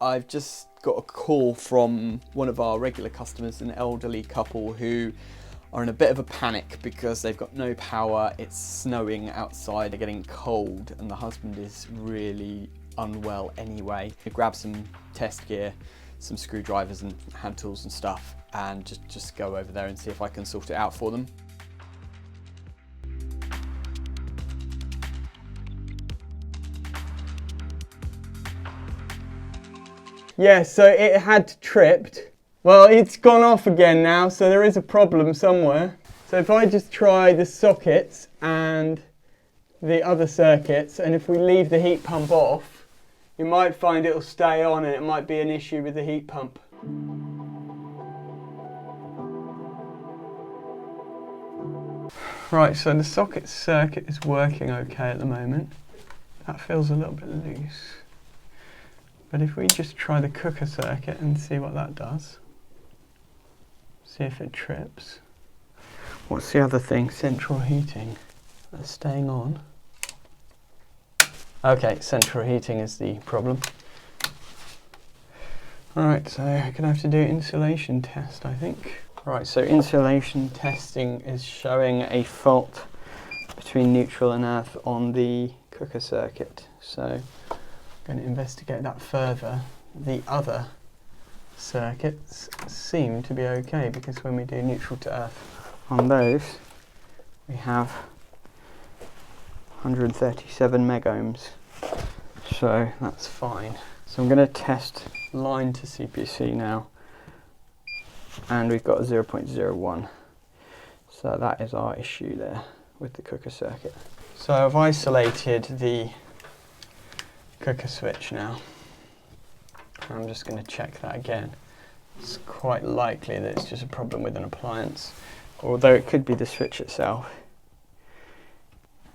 I've just got a call from one of our regular customers, an elderly couple who are in a bit of a panic because they've got no power, it's snowing outside, they're getting cold, and the husband is really unwell anyway. I grabbed some test gear, some screwdrivers and hand tools and stuff, and just go over there and see if I can sort it out for them. Yeah, so it had tripped. Well, it's gone off again now, so there is a problem somewhere. So if I just try the sockets and the other circuits, and if we leave the heat pump off, you might find it'll stay on and it might be an issue with the heat pump. Right, so the socket circuit is working okay at the moment. That feels a little bit loose. But if we just try the cooker circuit and see what that does, see if it trips. What's the other thing? Central heating. That's staying on. Okay, central heating is the problem. Alright, so I'm going to have to do insulation test, I think. Right, so insulation testing is showing a fault between neutral and earth on the cooker circuit. So going to investigate that further. The other circuits seem to be okay because when we do neutral to earth on those, we have 137 megohms, so that's fine. So I'm going to test line to CPC now, and we've got a 0.01, so that is our issue there with the cooker circuit. So I've isolated the cooker switch now. I'm just going to check that again. It's quite likely that it's just a problem with an appliance, although it could be the switch itself.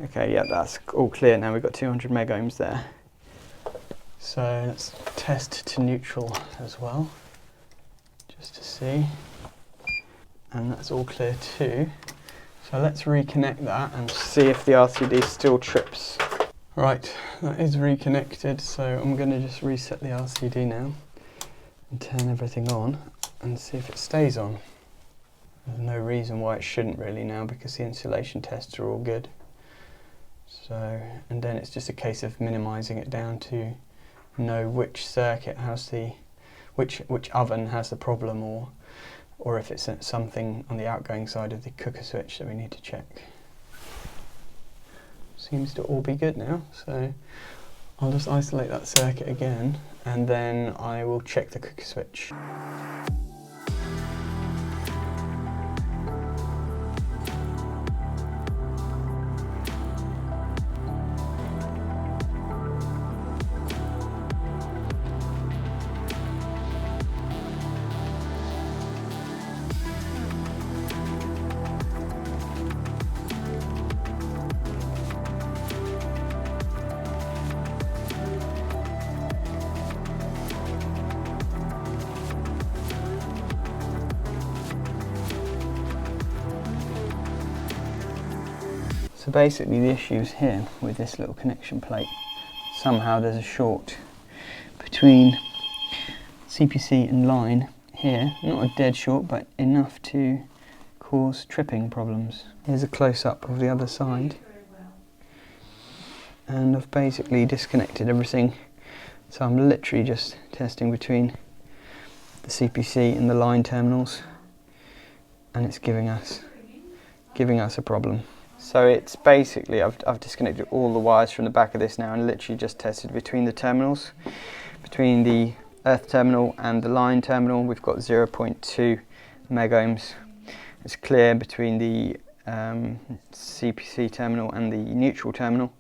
Okay, yeah, that's all clear now. We've got 200 megohms there. So let's test to neutral as well, just to see. And that's all clear too. So let's reconnect that and see if the RCD still trips. Right, that is reconnected, so I'm going to just reset the RCD now and turn everything on and see if it stays on. There's no reason why it shouldn't really now because the insulation tests are all good. So, and then it's just a case of minimising it down to know which circuit has the, which oven has the problem, or if it's something on the outgoing side of the cooker switch that we need to check. Seems to all be good now, so I'll just isolate that circuit again and then I will check the cooker switch. So basically the issue is here with this little connection plate. Somehow there's a short between CPC and line here. Not a dead short, but enough to cause tripping problems. Here's a close-up of the other side. And I've basically disconnected everything. So I'm literally just testing between the CPC and the line terminals. And it's giving us a problem. So it's basically, I've disconnected all the wires from the back of this now and literally just tested between the terminals. Between the earth terminal and the line terminal, we've got 0.2 megohms. It's clear between the CPC terminal and the neutral terminal.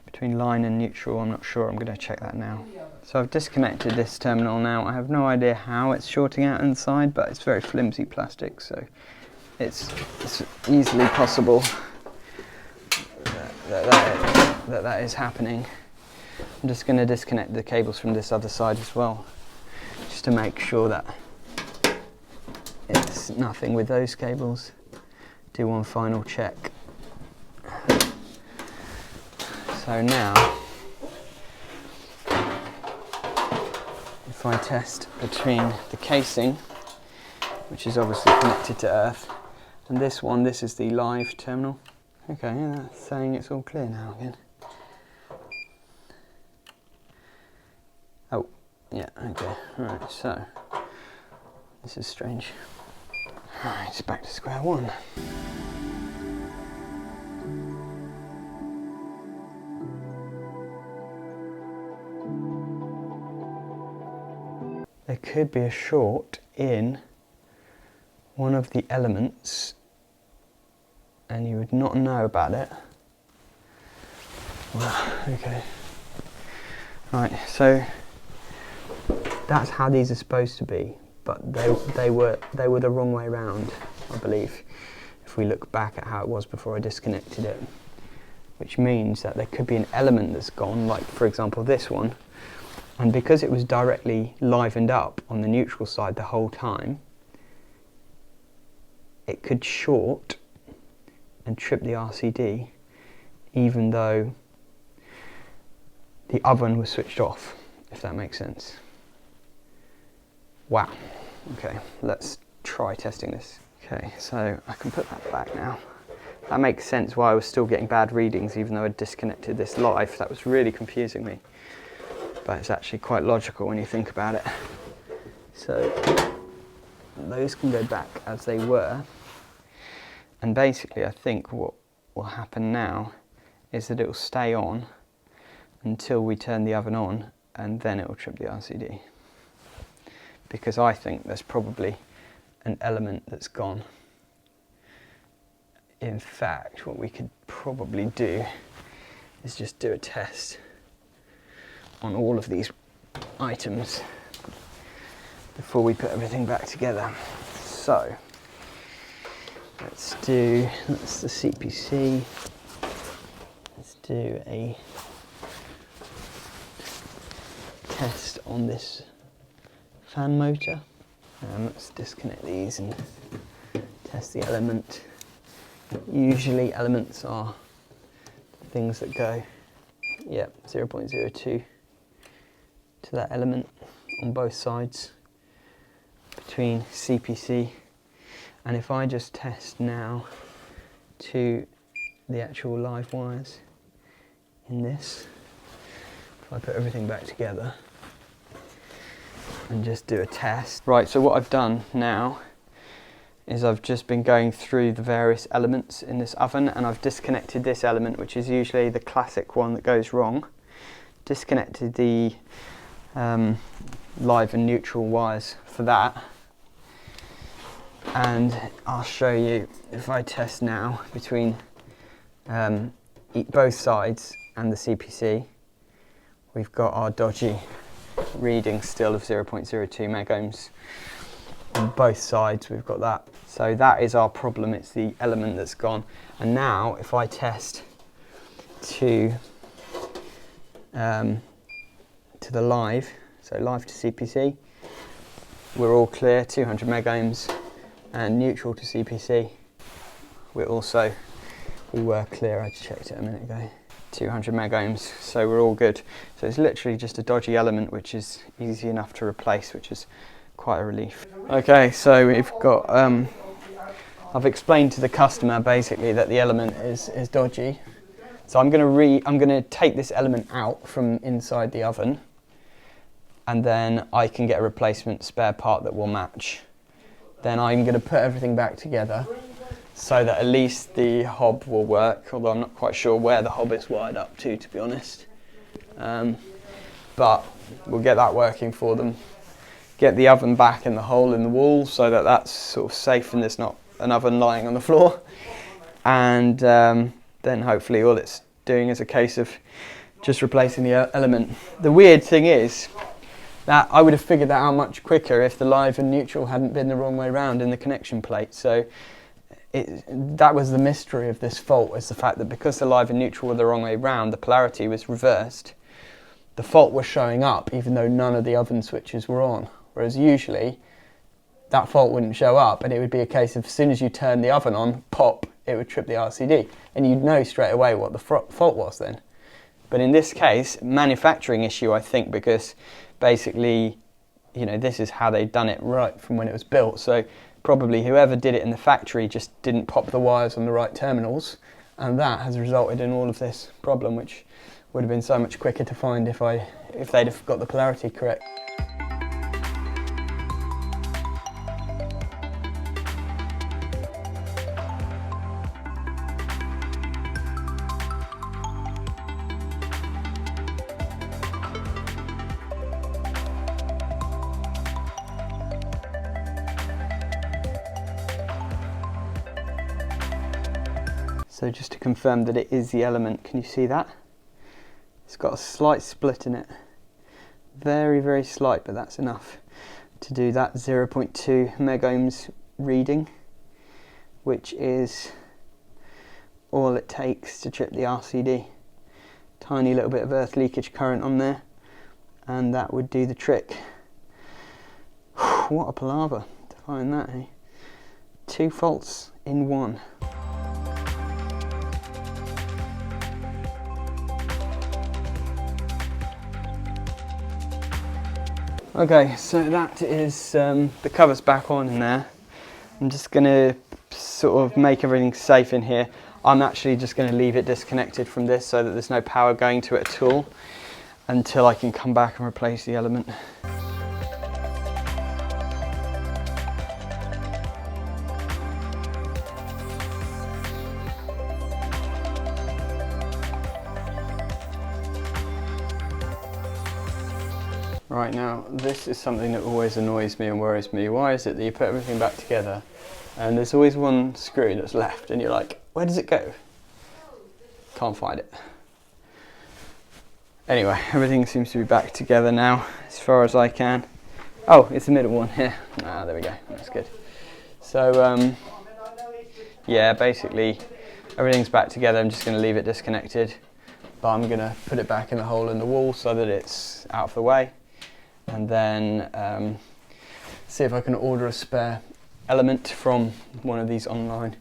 Between line and neutral, I'm not sure, I'm going to check that now. So I've disconnected this terminal now. I have no idea how it's shorting out inside, but it's very flimsy plastic, so it's easily possible that is happening. I'm just going to disconnect the cables from this other side as well, just to make sure that it's nothing with those cables. Do one final check. So now, if if I test between the casing, which is obviously connected to earth, and this one, this is the live terminal. Okay, yeah, that's saying it's all clear now again. Oh, yeah, okay, right, so this is strange. Right, it's back to square one. There could be a short in one of the elements and you would not know about it. Wow, okay. Right, so that's how these are supposed to be, but they were the wrong way around, I believe, if we look back at how it was before I disconnected it. Which means that there could be an element that's gone, like for example this one, and because it was directly livened up on the neutral side the whole time, it could short and trip the RCD even though the oven was switched off, if that makes sense. Wow. Okay, let's try testing this. Okay, so I can put that back now. That makes sense why I was still getting bad readings even though I disconnected this live. That was really confusing me. But it's actually quite logical when you think about it. So those can go back as they were. And basically I think what will happen now is that it will stay on until we turn the oven on, and then it will trip the RCD. Because I think there's probably an element that's gone. In fact, what we could probably do is just do a test on all of these items before we put everything back together. So that's the CPC. Let's do a test on this fan motor. Let's disconnect these and test the element. Usually elements are things that go, 0.02 to that element on both sides between CPC. And if I just test now to the actual live wires in this, if I put everything back together and just do a test. Right, so what I've done now is I've just been going through the various elements in this oven, and I've disconnected this element, which is usually the classic one that goes wrong. Disconnected the live and neutral wires for that. And I'll show you, if I test now between both sides and the CPC, we've got our dodgy reading still of 0.02 meg ohms. On both sides we've got that. So that is our problem, it's the element that's gone. And now if I test to the live, so live to CPC, we're all clear, 200 meg ohms, and neutral to CPC, we were clear, I checked it a minute ago, 200 meg ohms, so we're all good. So it's literally just a dodgy element which is easy enough to replace, which is quite a relief. Okay, so we've got, I've explained to the customer basically that the element is dodgy. So I'm gonna take this element out from inside the oven, and then I can get a replacement spare part that will match. Then I'm gonna put everything back together so that at least the hob will work, although I'm not quite sure where the hob is wired up to be honest. But we'll get that working for them. Get the oven back in the hole in the wall so that that's sort of safe and there's not an oven lying on the floor. And then hopefully all it's doing is a case of just replacing the element. The weird thing is that I would have figured that out much quicker if the live and neutral hadn't been the wrong way round in the connection plate. So that was the mystery of this fault, is the fact that because the live and neutral were the wrong way round, the polarity was reversed. The fault was showing up even though none of the oven switches were on. Whereas usually that fault wouldn't show up, and it would be a case of as soon as you turn the oven on, pop, it would trip the RCD. And you'd know straight away what the fault was then. But in this case, manufacturing issue I think, because basically you know, this is how they'd done it right from when it was built. So probably whoever did it in the factory just didn't pop the wires on the right terminals, and that has resulted in all of this problem, which would have been so much quicker to find if they'd have got the polarity correct. So just to confirm that it is the element, can you see that? It's got a slight split in it. Very, very slight, but that's enough to do that 0.2 megohms reading, which is all it takes to trip the RCD. Tiny little bit of earth leakage current on there, and that would do the trick. What a palaver to find that, eh? 2 faults in one. Okay, so that is the cover's back on in there. I'm just going to sort of make everything safe in here. I'm actually just going to leave it disconnected from this so that there's no power going to it at all until I can come back and replace the element. Right, now this is something that always annoys me and worries me. Why is it that you put everything back together and there's always one screw that's left and you're like, where does it go? Can't find it. Anyway, everything seems to be back together now as far as I can. Oh, it's the middle one here. Ah, there we go, that's good. So yeah, basically everything's back together. I'm just going to leave it disconnected, but I'm going to put it back in the hole in the wall so that it's out of the way. And then see if I can order a spare element from one of these online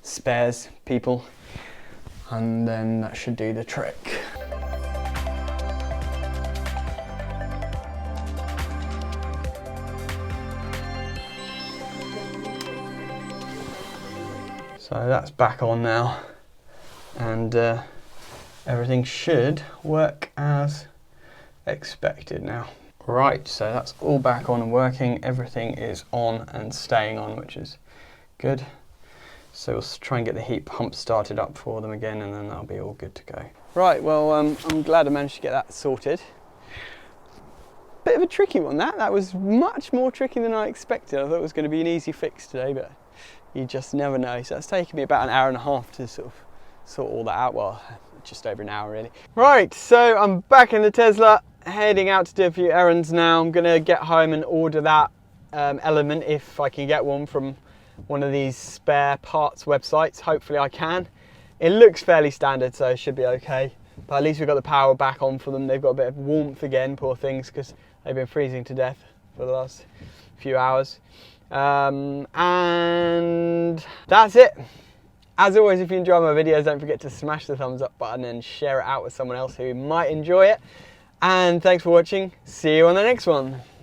spares people, and then that should do the trick. So that's back on now, and everything should work as expected now. Right, so that's all back on and working. Everything is on and staying on, which is good. So we'll try and get the heat pump started up for them again, and then that'll be all good to go. Right, well, I'm glad I managed to get that sorted. Bit of a tricky one, that was much more tricky than I expected. I thought it was going to be an easy fix today, but you just never know. So it's taken me about an hour and a half to sort of sort all that out. Well, just over an hour really. Right, so I'm back in the Tesla, heading out to do a few errands now. I'm gonna get home and order that element if I can get one from one of these spare parts websites. Hopefully I can. It looks fairly standard, so it should be okay. But at least we've got the power back on for them. They've got a bit of warmth again, poor things, because they've been freezing to death for the last few hours. And that's it. As always, if you enjoy my videos, don't forget to smash the thumbs up button and share it out with someone else who might enjoy it. And thanks for watching. See you on the next one.